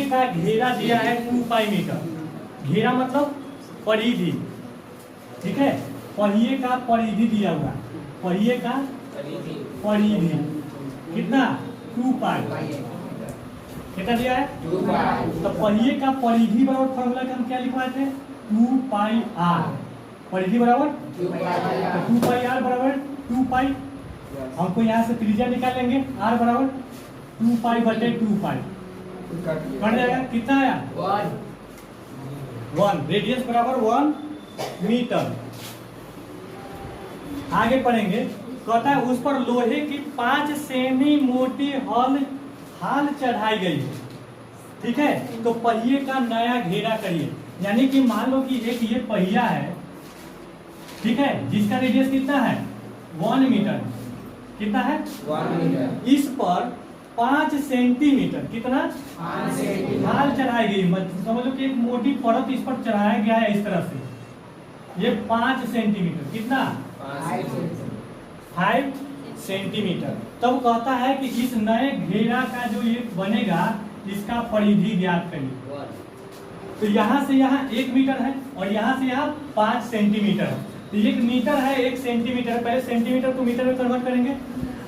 का घेरा दिया है 2 पाई मीटर। घेरा मतलब परिधि, ठीक है, पहिए का परिधि दिया हुआ, पहिए का परिधि कितना 2 पाई, कितना दिया है 2 पाई। तो पहिए का परिधि बराबर फॉर्मूला का हम क्या लिखवाए थे 2 पाई आर, परिधि बराबर 2 पाई। तो 2 पाई आर बराबर 2 पाई, हमको यहाँ से त्रिज्या निकाल लेंगे आर बराबर 2 पाई बटे 2 पाई, कट जाएगा कितना आया 1, रेडियस बराबर 1 मीटर। आगे पढ़ेंगे, कहता है उस पर लोहे की 5 सेमी मोटी हाल चढ़ाई गई है, ठीक है। तो पहिए का नया घेरा करिए, यानी कि मान लो कि एक ये पहिया है, ठीक है, जिसका रेडियस कितना है 1 मीटर, कितना है 1 मीटर। इस पर 5 सेंटीमीटर कितना 5 सेंटीमीटर हाल चढ़ाई गई, मतलब समझ लो कि एक मोटी परत इस पर चढ़ाया गया है इस तरह से, ये 5 सेंटीमीटर कितना 5 सेंटीमीटर। तब कहता है कि इस नए घेरा का जो ये बनेगा इसका परिधि ज्ञात करिए। तो यहाँ से यहाँ 1 मीटर है और यहाँ से यहाँ 5 सेंटीमीटर है, तो 1 मीटर है 1 सेंटीमीटर है, पहले सेंटीमीटर को मीटर में कन्वर्ट करेंगे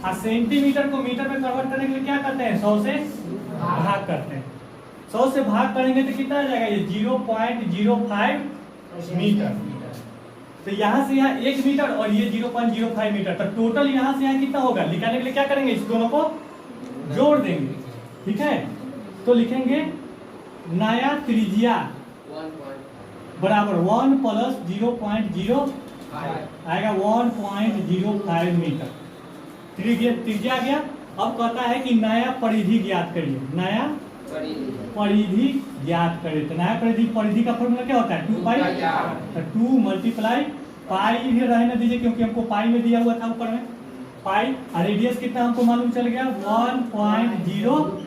और सेंटीमीटर को मीटर में कन्वर्ट करने के लिए क्या करते हैं 100 से भाग करते हैं, 100 से भाग करेंगे तो कितना आ जाएगा ये 0.05 मीटर। तो यहाँ से यहाँ 1 मीटर और ये 0.05 मीटर, तो टोटल यहाँ से यहाँ कितना होगा निकालने के लिए क्या करेंगे इस दोनों को जोड़ देंगे, ठीक है। तो लिखेंगे नया त्रिज्या बराबर 1 प्लस 0.05 आएगा 1.05 मीटर, त्रिज्या आ गया। अब कहता है कि नया परिधि ज्ञात करिए, नया परिधि ज्ञात करिए। तो नया परिधि का फॉर्मूला क्या होता है 2 पाई, तो 2 मल्टीप्लाई पाई भी रहने दीजिए क्योंकि हमको पाई में दिया हुआ था ऊपर में पाई, और रेडियस कितना हमको मालूम चल गया 1.05,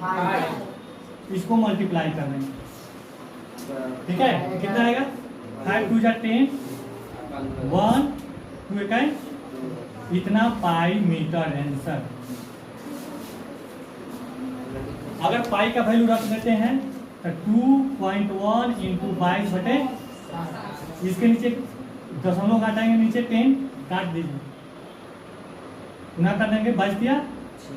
इसको मल्टीप्लाई कर देंगे, ठीक है। कितना आएगा 5 2 जा 10, 1 2 इकाई इतना पाई मीटर आंसर। अगर पाई का वैल्यू रख देते हैं तो 2.1 इंटू 22 बटे, इसके नीचे दशमलव घटाएंगे नीचे 10 काट दीजिए, गुना कर देंगे 22 दिया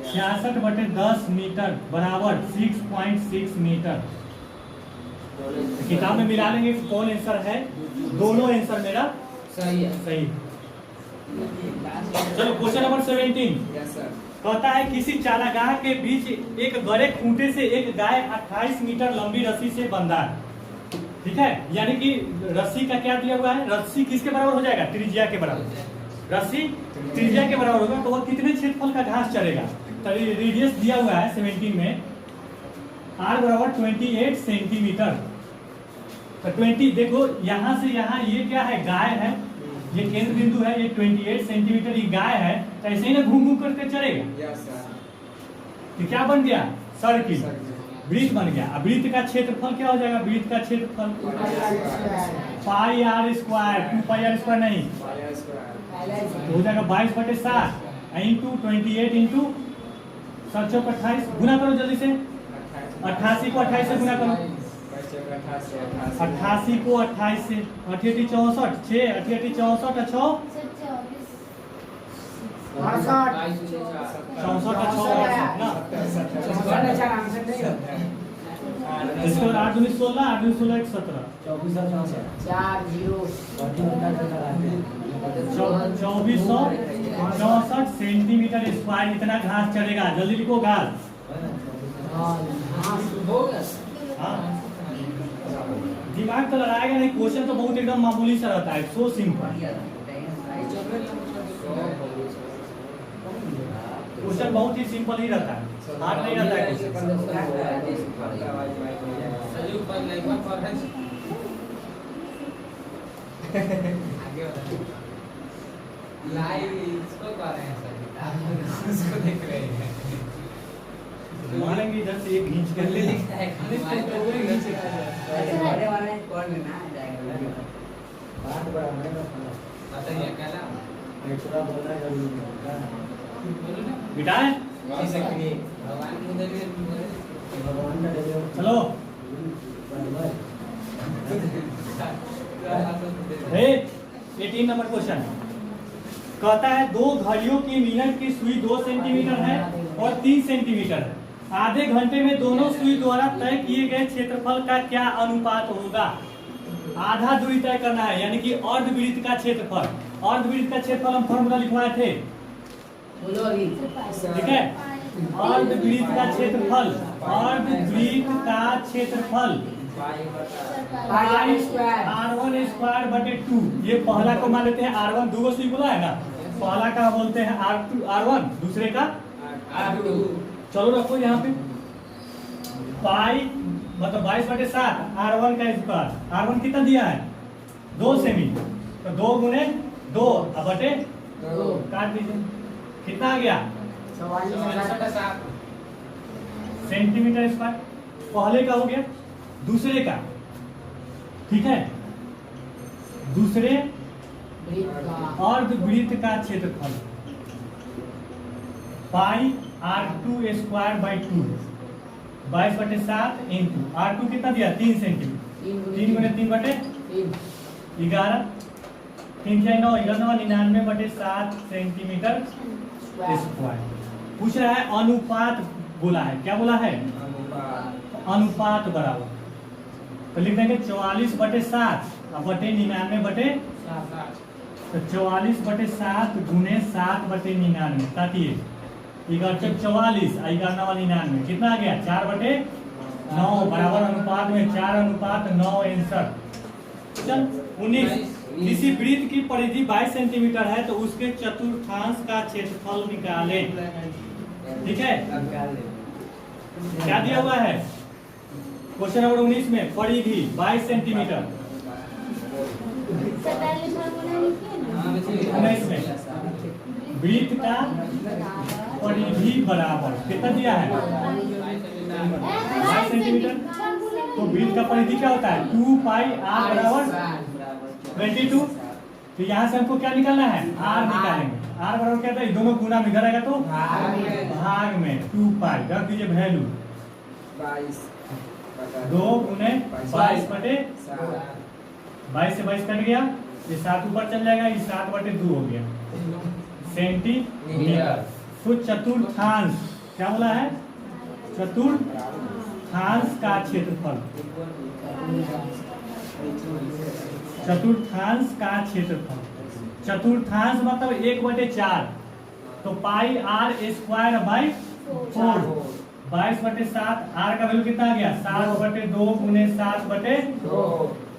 66 बटे 10 मीटर बराबर 6.6 मीटर। किताब में मिला लेंगे कौन आंसर है, दोनों आंसर मेरा सही है। सही। चलो क्वेश्चन नंबर 17 कहता है किसी चारागाह के बीच एक गड़े खूंटे से एक गाय 28 मीटर लंबी रस्सी से बंधा है, ठीक है। यानी कि रस्सी का क्या दिया हुआ है, रस्सी किसके बराबर हो जाएगा त्रिज्या के बराबर, रस्सी त्रिज्या के बराबर होगा, तो वह कितने क्षेत्रफल का घास चढ़ेगा। तो रेडियस दिया हुआ है 17 में आर बराबर 28 सेंटीमीटर। तो 20 देखो यहाँ से यहाँ ये क्या है गाय है, ये केंद्र बिंदु है, ये 28 सेंटीमीटर ये गाय है, तो ऐसे ही ना घूम घूम करके चलेगा, तो क्या बन गया सर्किल, वृत्त बन गया। अब वृत्त का क्षेत्रफल क्या हो जाएगा, वृत्त का क्षेत्रफल pi r square, 2 pi r square नहीं तो हो जाएगा 22 बटे 7 इंटू 28 इंटू 7 चौक 28, गुना करो जल्दी से, 88 को 28 से गुना करो, 88 को 28 से 88 64 6 88 64 इसको 8 दूनी 16 8 दूनी 16 1 17 2464 सेंटीमीटर स्क्वायर इतना घास चढ़ेगा। जल्दी लिखो घास, हाँ दिमाग तो लड़ाएगा नहीं, क्वेश्चन तो बहुत एकदम मामूली सा रहता है, सो सिंपल क्वेश्चन, बहुत ही सिंपल ही रहता है, हार्ड नहीं रहता है मारेंगे इधर से एक खींच कर ले बेटा। चलो 18 नंबर क्वेश्चन कहता है दो घड़ियों की मिनट की सुई 2 सेंटीमीटर है और 3 सेंटीमीटर है। आधे घंटे में दोनों सुई द्वारा तय किए गए क्षेत्रफल का क्या अनुपात होगा? आधा दूरी तय करना है, यानी कि अर्धवृत्त का क्षेत्रफल। अर्धवृत्त का क्षेत्रफल हम फॉर्मूला लिखवाए थे, ठीक है। अर्धवृत्त का क्षेत्रफल, अर्धवृत्त का क्षेत्रफल R1 स्क्वायर बटे 2। ये पहला को मान लेते हैं R1, दो सुई बोला है ना, पहला का बोलते हैं R1, दूसरे का R2। चलो रखो यहाँ पे पाई मतलब 22/7 R1 का स्क्वायर। R1 कितना दिया है 2 सेमी, तो 2 गुने 2 बटे 2 काट दीजिए, कितना आ गया 44 सेंटीमीटर स्क्वायर। पहले का हो गया, दूसरे का, ठीक है। दूसरे अर्धवृत्त का क्षेत्रफल पाई R2 square by 2 22/7 into R2 कितना दिया 3 सेंटीमीटर, 3 गुने 3 बटे 11, 3 9 11 99/7 सेंटीमीटर स्क्वायर। पूछ रहा है अनुपात बोला है, क्या बोला है अनुपात बराबर, तो लिख देंगे 44/7 बटे 99/7। तो 44/7 गुने 7/99, ताकि 44 99 कितना आ गया 4/9 बराबर अनुपात में 4:9 आंसर। चल 19 किसी वृत्त की परिधि 22 सेंटीमीटर है तो उसके चतुर्थांश का क्षेत्रफल निकालें, ठीक है। क्या दिया हुआ है क्वेश्चन नंबर 19 में? परिधि 22 सेंटीमीटर। 19 में वृत्त का परिधि बराबर कितना दिया है 22 सेंटीमीटर। तो वृत्त का परिधि क्या होता है 2 पाई r बराबर 22। तो यहाँ से हमको क्या निकालना है r निकालेंगे। r बराबर क्या था, दोनों गुना में इधर आएगा तो भाग में 2 पाई रख दीजिए वैल्यू 2 गुने 22/22 से 22 कट गया, ये 7 ऊपर चल जाएगा, ये 7/2 हो गया सेंटीमीटर। तो चतुर्थांश क्या बोला है चतुर्थांश का क्षेत्रफल, चतुर्थांश का क्षेत्रफल। चतुर्थांश मतलब 1/4, तो पाई r स्क्वायर बाई 4 22/7। r का वैल्यू कितना आ गया 7/2 गुने 7/2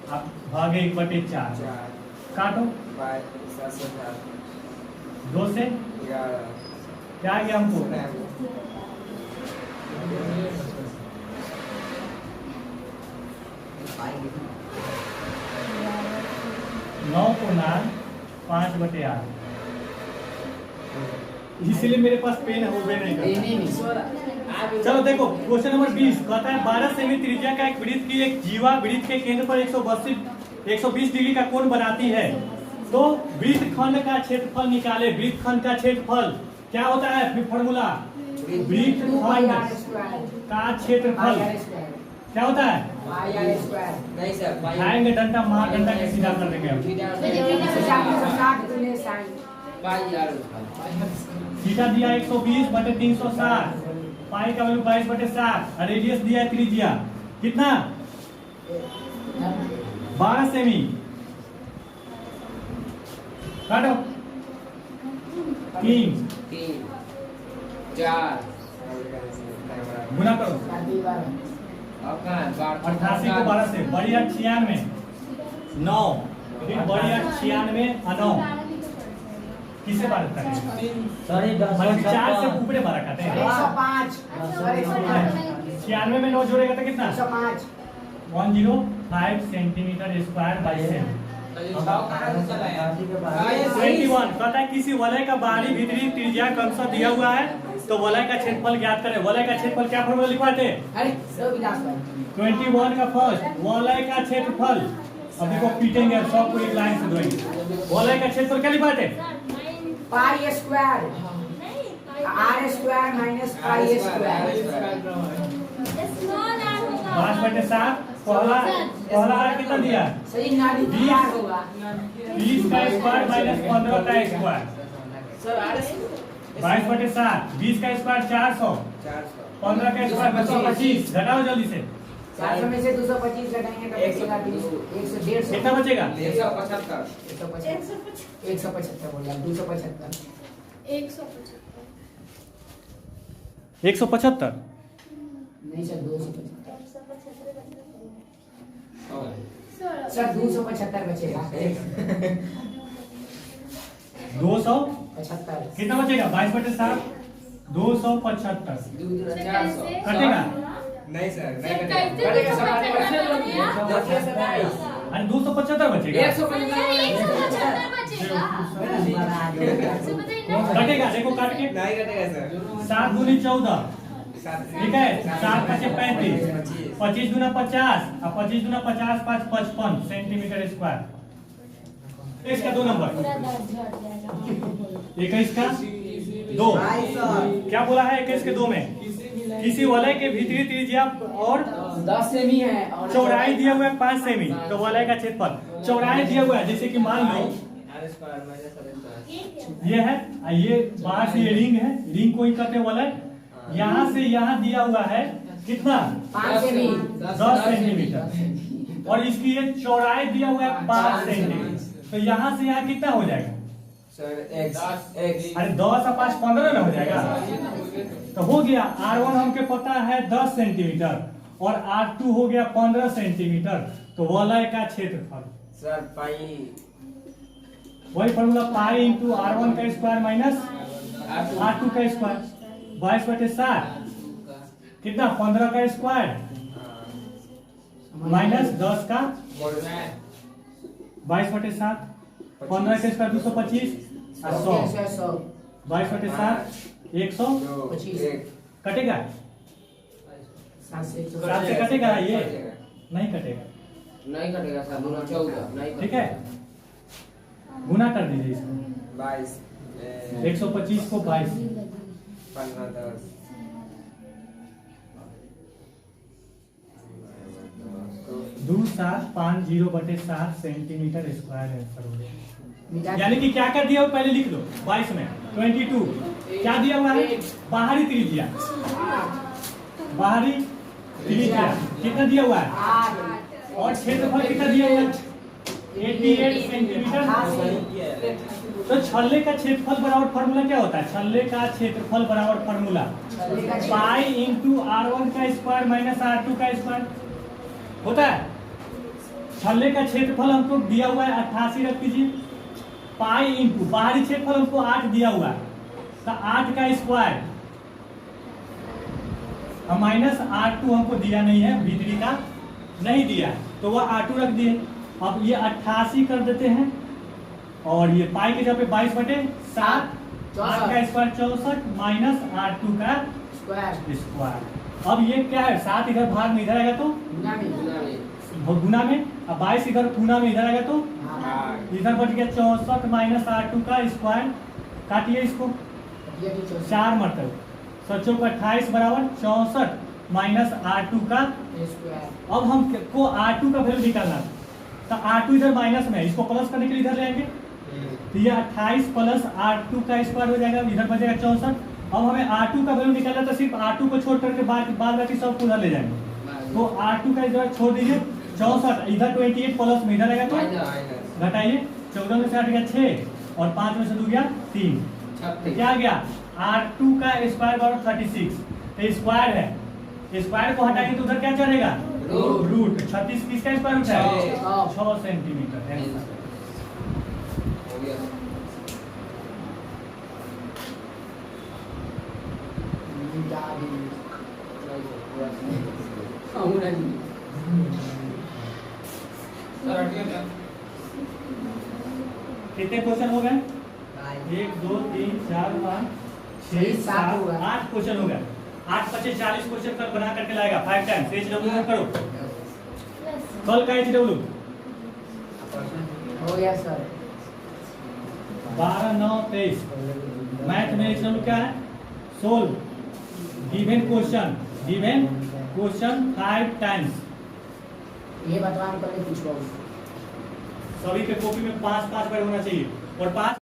अब भागे 1/4 काटो 2 से क्या आ गया हमको 9 को 5/8। इसलिए मेरे पास पेन हो गए नहीं करता। चलो देखो क्वेश्चन नंबर 20 कहता है 12 सेमी त्रिज्या का एक वृत्त की एक जीवा वृत्त के केंद्र पर 120 डिग्री का कोण बनाती है, तो वृत्त खंड का क्षेत्रफल निकाले। वृत्त खंड का क्षेत्रफल क्या होता है फिर फॉर्मूला, वृत्त खंड का क्षेत्रफल क्या होता है आएंगे डंडा मार डंडा के सीधा कर देंगे। थीटा दिया 120/360, पाई का वैल्यू 22/7, रेडियस दिया है त्रिज्या कितना 12 सेमी। काटो 3 4 गुना करो 88 को 12 से बड़ी 96 9 फिर बड़ी 96 9 किसे बार करें 4 से ऊपर बारह काटे 96 में 9 जोड़ेगा तो कितना 105 सेंटीमीटर स्क्वायर बाई 21 कहता है किसी वलय का बाहरी भीतरी त्रिज्या क्रमशः दिया हुआ है, तो वलय का क्षेत्रफल ज्ञात करें। वलय का क्षेत्रफल क्या फॉर्मूला लिखवाते हैं 21 का फर्स्ट वलय का क्षेत्रफल। अब देखो पीटेंगे अब सबको एक लाइन से दोगे। वलय का क्षेत्रफल क्या लिखवाते हैं pi square r square minus pi square 5/7 पहला आर कितना दिया? सही नाली 20 होगा 20 का स्क्वायर माइनस 15 का स्क्वायर। सर 22/7 20 का स्क्वायर 400 15 का स्क्वायर 225। घटाओ जल्दी से 400 में से 225 घटाएंगे तो बचेगा 150 कितना बचेगा? 175 बोला 275 175। नहीं सर 275 सर 275 बचेगा 275 कितना बचेगा? 22/7 275 कटेगा। नहीं सर नहीं कटेगा सर अरे 275 बचेगा। कटेगा देखो काट के। नहीं कटेगा सर 7 दूनी 14 ठीक है 7 5 35 25 दूना 50 और 25 दूना 50 5 55 सेंटीमीटर स्क्वायर। इसका 2 नंबर 21 का 2 क्या बोला है? 21 के 2 में किसी वलय के भीतरी त्रिज्या और 10 सेमी है और चौड़ाई दिया हुआ है 5 सेमी तो वलय का क्षेत्रफल चौड़ाई दिया हुआ है। जैसे कि मान लो ये है ये बाहर से ये रिंग है, रिंग को ही कहते हैं वलय। यहाँ से यहाँ दिया हुआ है कितना? 5 सेमी 10 सेंटीमीटर और इसकी ये चौड़ाई दिया हुआ है 5 सेंटीमीटर तो यहाँ से यहाँ कितना हो जाएगा? सर x अरे 10 और 5 15 ना हो जाएगा तो हो गया। R1 हमके पता है 10 सेंटीमीटर और R2 हो गया 15 सेंटीमीटर तो वलय का क्षेत्रफल सर पाई वही फॉर्मूला पाई इंटू R1 का स्क्वायर माइनस R2 का स्क्वायर 22/7 कितना? 15 का स्क्वायर माइनस 10 का 22/7 15 का स्क्वायर 225 और 100 22/7 125 कटेगा 7 से 7 से कटेगा ये नहीं कटेगा नहीं कटेगा सर 14 नहीं ठीक है गुना कर दीजिए इसको 22 125 को 22 15 10 2750/7 सेंटीमीटर स्क्वायर आंसर हो गया। यानी कि क्या कर दिया? पहले लिख लो 22 में 22 क्या दिया हुआ है? बाहरी त्रिज्या बाहरी त्रिज्या कितना दिया हुआ है और क्षेत्रफल कितना दिया हुआ है? 88 सेंटीमीटर। तो छल्ले का क्षेत्रफल बराबर फॉर्मूला क्या होता है? छल्ले का क्षेत्रफल बराबर फॉर्मूला पाई इंटू R1 का स्क्वायर माइनस R2 का स्क्वायर होता है। छल्ले का क्षेत्रफल हमको दिया हुआ है 88 रख दीजिए पाई इंटू बाहरी क्षेत्रफल हमको 8 दिया हुआ है तो 8 का स्क्वायर और माइनस R2 हमको दिया नहीं है, भीतरी का नहीं दिया है तो वह R2 रख दिए। अब ये 88 कर देते हैं और ये पाई के जगह पे 22/7 8 का स्क्वायर 64 माइनस R2 का स्क्वायर। अब ये क्या है? 7 इधर भाग में इधर आएगा तो गुना में अब 22 इधर गुना में इधर आएगा तो इधर बच गया 64 माइनस R2 का स्क्वायर। काटिए इसको 4 मरतब 7 28 बराबर 64 माइनस R2 का। अब हमको R2 का वैल्यू निकालना तो R2 इधर माइनस में इसको प्लस करने के लिए इधर ले आएंगे तो ये 28 प्लस R2 का स्क्वायर हो जाएगा इधर बचेगा 64। अब हमें R2 का वैल्यू निकालना तो सिर्फ R2 को छोड़ करके बाद बाकी सब उधर ले जाएंगे तो R2 का इधर छोड़ दीजिए 64 इधर 28 प्लस में इधर आएगा तो घटाइए 14 में से हट गया 6 और 5 में से 2 गया 3 तो क्या आ गया? R2 का स्क्वायर बराबर 36 तो स्क्वायर है स्क्वायर को हटाएंगे तो उधर क्या चलेगा? रूट 36 किसका स्क्वायर रूट है? 6 सेंटीमीटर है। कितने क्वेश्चन हो गए? 1 2 3 4 5 6 7 8 क्वेश्चन हो गए। 8 25 40 क्वेश्चन कल बना करके लाएगा 5 टाइम्स। HW करो कल का HW हो गया सर 12 9 23। मैथ में HW क्या है? Solve given question 5 times. ये बतवा हम कल पूछो। सभी के कॉपी में 5 बार होना चाहिए और 5